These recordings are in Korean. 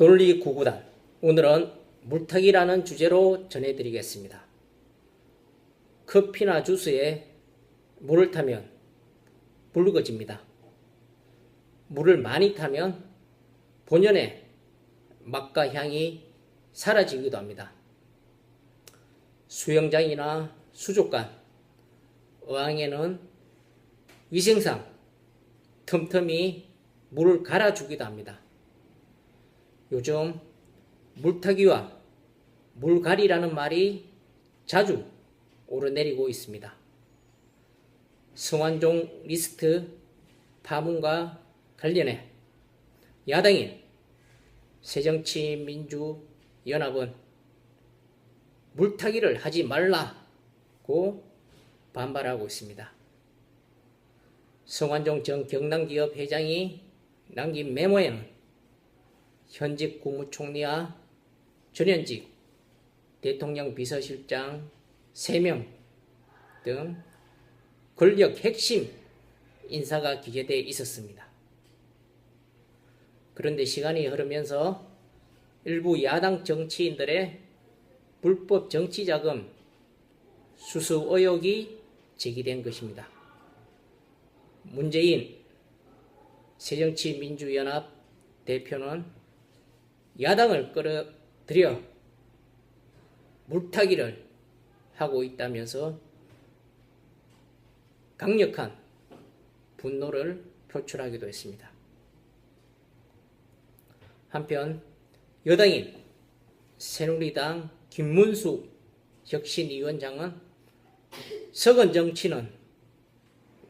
논리구구단, 오늘은 물타기라는 주제로 전해드리겠습니다. 커피나 주스에 물을 타면 붉어집니다. 물을 많이 타면 본연의 맛과 향이 사라지기도 합니다. 수영장이나 수족관, 어항에는 위생상 틈틈이 물을 갈아주기도 합니다. 요즘 물타기와 물갈이라는 말이 자주 오르내리고 있습니다. 성완종 리스트 파문과 관련해 야당인 새정치민주연합은 물타기를 하지 말라고 반발하고 있습니다. 성완종 전 경남기업 회장이 남긴 메모에는 현직 국무총리와 전현직 대통령 비서실장 3명 등 권력 핵심 인사가 기재되어 있었습니다. 그런데 시간이 흐르면서 일부 야당 정치인들의 불법 정치자금 수수 의혹이 제기된 것입니다. 문재인 새정치민주연합 대표는 야당을 끌어들여 물타기를 하고 있다면서 강력한 분노를 표출하기도 했습니다. 한편 여당인 새누리당 김문수 혁신위원장은 석은 정치는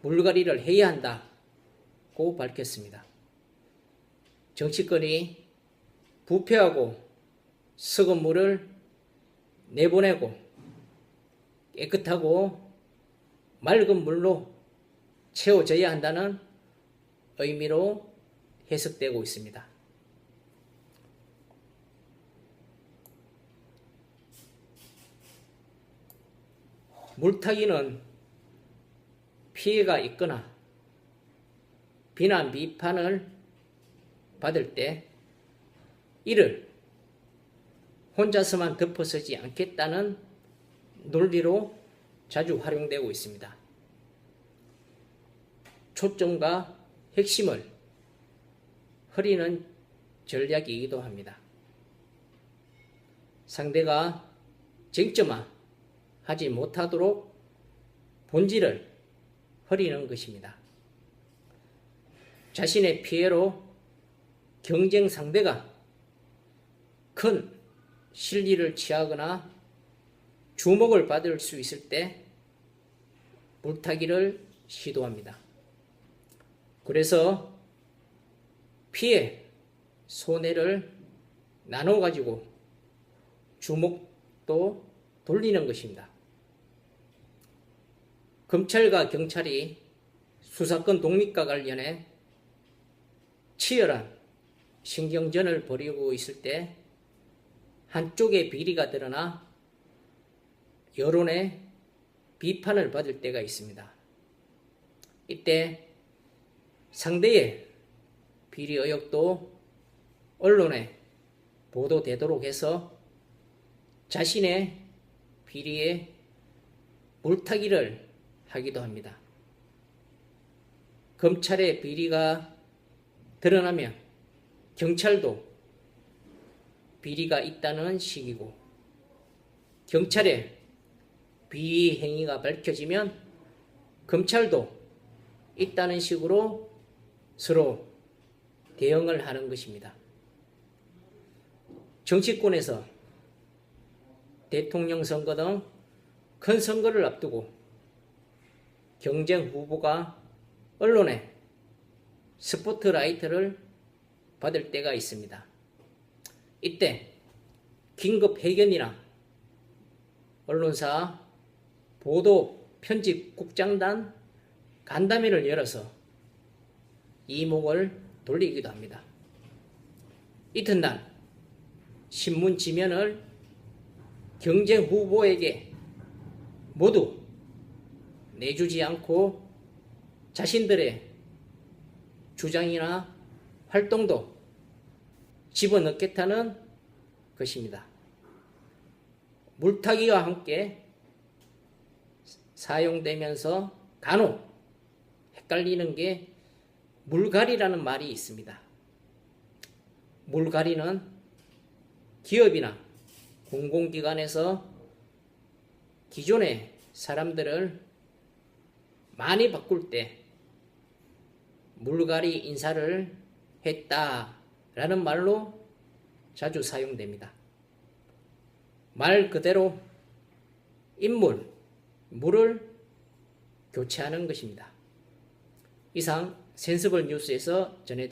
물갈이를 해야 한다고 밝혔습니다. 정치권이 부패하고 썩은 물을 내보내고 깨끗하고 맑은 물로 채워져야 한다는 의미로 해석되고 있습니다. 물타기는 피해가 있거나 비난 비판을 받을 때 이를 혼자서만 덮어서지 않겠다는 논리로 자주 활용되고 있습니다. 초점과 핵심을 흐리는 전략이기도 합니다. 상대가 쟁점화하지 못하도록 본질을 흐리는 것입니다. 자신의 피해로 경쟁 상대가 큰 실리를 취하거나 주목을 받을 수 있을 때 물타기를 시도합니다. 그래서 피해, 손해를 나눠 가지고 주목도 돌리는 것입니다. 검찰과 경찰이 수사권 독립과 관련해 치열한 신경전을 벌이고 있을 때 한쪽의 비리가 드러나 여론의 비판을 받을 때가 있습니다. 이때 상대의 비리 의혹도 언론에 보도되도록 해서 자신의 비리에 물타기를 하기도 합니다. 검찰의 비리가 드러나면 경찰도 비리가 있다는 식이고, 경찰의 비위 행위가 밝혀지면 검찰도 있다는 식으로 서로 대응을 하는 것입니다. 정치권에서 대통령 선거 등 큰 선거를 앞두고 경쟁 후보가 언론의 스포트라이트를 받을 때가 있습니다. 이때 긴급 회견이나 언론사 보도 편집국장단 간담회를 열어서 이목을 돌리기도 합니다. 이튿날 신문 지면을 경쟁 후보에게 모두 내주지 않고 자신들의 주장이나 활동도 집어넣겠다는 것입니다. 물타기와 함께 사용되면서 간혹 헷갈리는 게 물갈이라는 말이 있습니다. 물갈이는 기업이나 공공기관에서 기존의 사람들을 많이 바꿀 때 물갈이 인사를 했다라는 말로 자주 사용됩니다. 말 그대로 인물, 물을 교체하는 것입니다. 이상 센스볼 뉴스에서 전해드립니다.